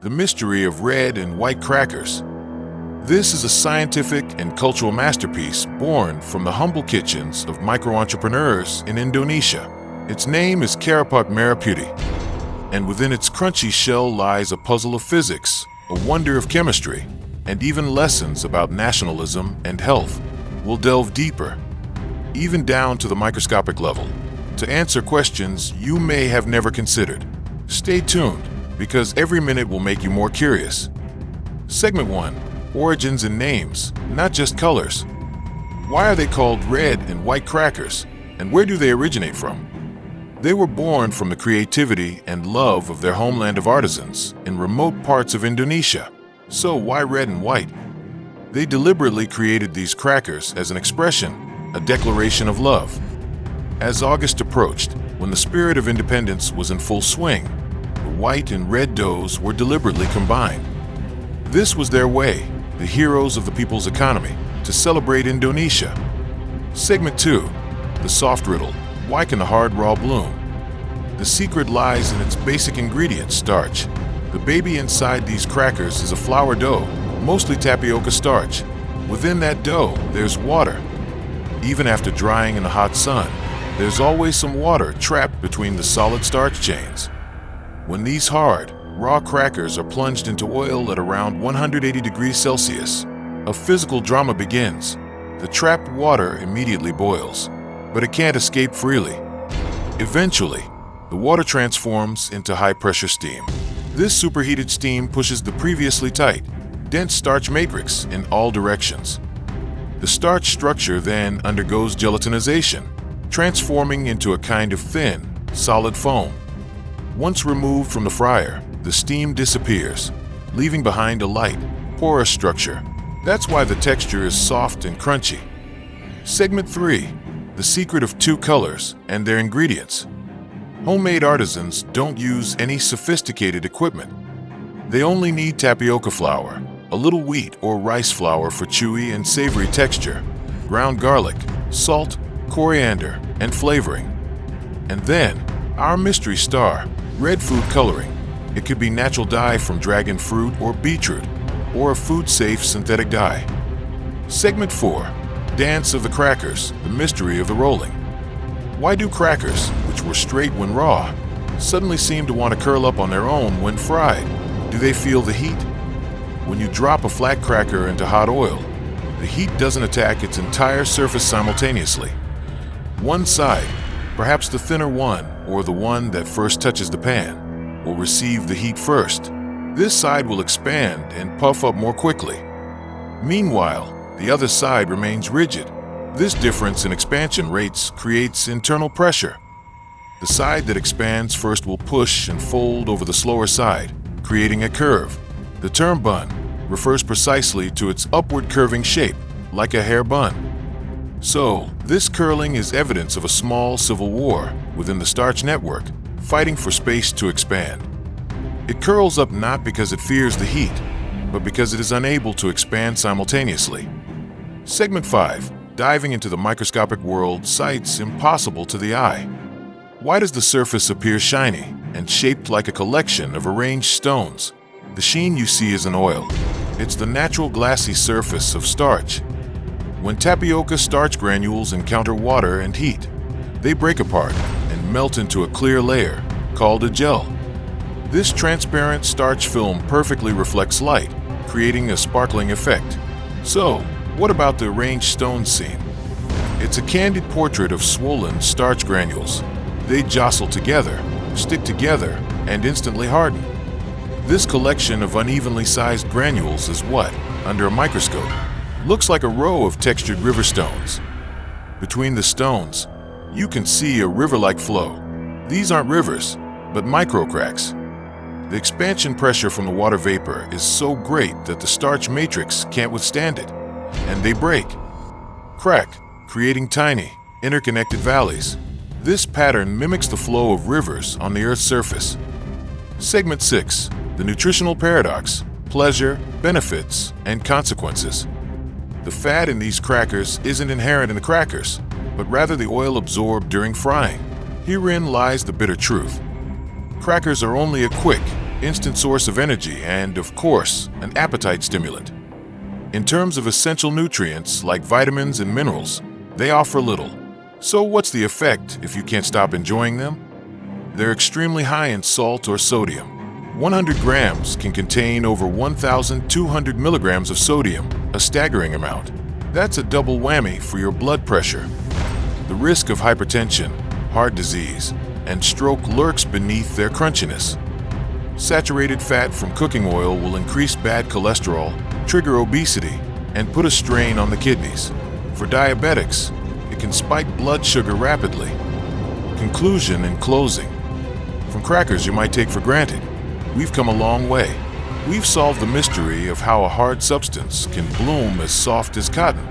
the mystery of red and white crackers. This is a scientific and cultural masterpiece born from the humble kitchens of micro-entrepreneurs in Indonesia. Its name is Kerupuk merah putih, and within its crunchy shell lies a puzzle of physics, a wonder of chemistry, and even lessons about nationalism and health. We'll delve deeper, even down to the microscopic level, to answer questions you may have never considered. Stay tuned, because every minute will make you more curious. Segment 1. Origins and names, not just colors. Why are they called red and white crackers, and where do they originate from? They were born from the creativity and love of their homeland of artisans in remote parts of Indonesia. So why red and white? They deliberately created these crackers as an expression, a declaration of love. As August approached, when the spirit of independence was in full swing, the white and red doughs were deliberately combined. This was their way, the heroes of the people's economy, to celebrate Indonesia. Segment 2. The soft riddle. Why can the hard raw bloom? The secret lies in its basic ingredient, starch. The baby inside these crackers is a flour dough, mostly tapioca starch. Within that dough, there's water. Even after drying in the hot sun, there's always some water trapped between the solid starch chains. When these hard, raw crackers are plunged into oil at around 180 degrees Celsius, a physical drama begins. The trapped water immediately boils, but it can't escape freely. Eventually, the water transforms into high-pressure steam. This superheated steam pushes the previously tight, dense starch matrix in all directions. The starch structure then undergoes gelatinization, transforming into a kind of thin, solid foam. Once removed from the fryer, the steam disappears, leaving behind a light, porous structure. That's why the texture is soft and crunchy. Segment 3. The secret of two colors and their ingredients. Homemade artisans don't use any sophisticated equipment. They only need tapioca flour, a little wheat or rice flour for chewy and savory texture, ground garlic, salt, coriander, and flavoring. And then, our mystery star, red food coloring. It could be natural dye from dragon fruit or beetroot, or a food-safe synthetic dye. Segment 4. Dance of the crackers, the mystery of the rolling. Why do crackers, which were straight when raw, suddenly seem to want to curl up on their own when fried? Do they feel the heat? When you drop a flat cracker into hot oil, the heat doesn't attack its entire surface simultaneously. One side, perhaps the thinner one or the one that first touches the pan, will receive the heat first. This side will expand and puff up more quickly. Meanwhile, the other side remains rigid. This difference in expansion rates creates internal pressure. The side that expands first will push and fold over the slower side, creating a curve. The term bun refers precisely to its upward curving shape, like a hair bun. So, this curling is evidence of a small civil war within the starch network, fighting for space to expand. It curls up not because it fears the heat, but because it is unable to expand simultaneously. Segment 5. Diving into the microscopic world, sights impossible to the eye. Why does the surface appear shiny and shaped like a collection of arranged stones? The sheen you see is an oil. It's the natural glassy surface of starch. When tapioca starch granules encounter water and heat, they break apart and melt into a clear layer, called a gel. This transparent starch film perfectly reflects light, creating a sparkling effect. So, what about the arranged stones scene? It's a candid portrait of swollen starch granules. They jostle together, stick together, and instantly harden. This collection of unevenly sized granules is what, under a microscope, looks like a row of textured river stones. Between the stones, you can see a river-like flow. These aren't rivers, but microcracks. The expansion pressure from the water vapor is so great that the starch matrix can't withstand it, and they break, crack, creating tiny, interconnected valleys. This pattern mimics the flow of rivers on the Earth's surface. Segment 6. The nutritional paradox, pleasure, benefits, and consequences. The fat in these crackers isn't inherent in the crackers, but rather the oil absorbed during frying. Herein lies the bitter truth. Crackers are only a quick, instant source of energy, and, of course, an appetite stimulant. In terms of essential nutrients like vitamins and minerals, they offer little. So what's the effect if you can't stop enjoying them? They're extremely high in salt or sodium. 100 grams can contain over 1,200 milligrams of sodium, a staggering amount. That's a double whammy for your blood pressure. The risk of hypertension, heart disease, and stroke lurks beneath their crunchiness. Saturated fat from cooking oil will increase bad cholesterol, trigger obesity, and put a strain on the kidneys. For diabetics, it can spike blood sugar rapidly. Conclusion and closing. From crackers you might take for granted, we've come a long way. We've solved the mystery of how a hard substance can bloom as soft as cotton.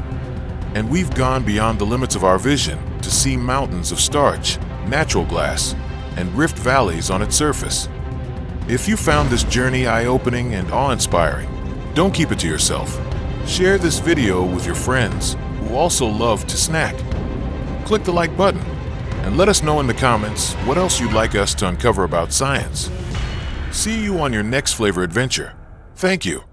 And we've gone beyond the limits of our vision to see mountains of starch, natural glass, and rift valleys on its surface. If you found this journey eye-opening and awe-inspiring, don't keep it to yourself. Share this video with your friends who also love to snack. Click the like button and let us know in the comments what else you'd like us to uncover about science. See you on your next flavor adventure. Thank you.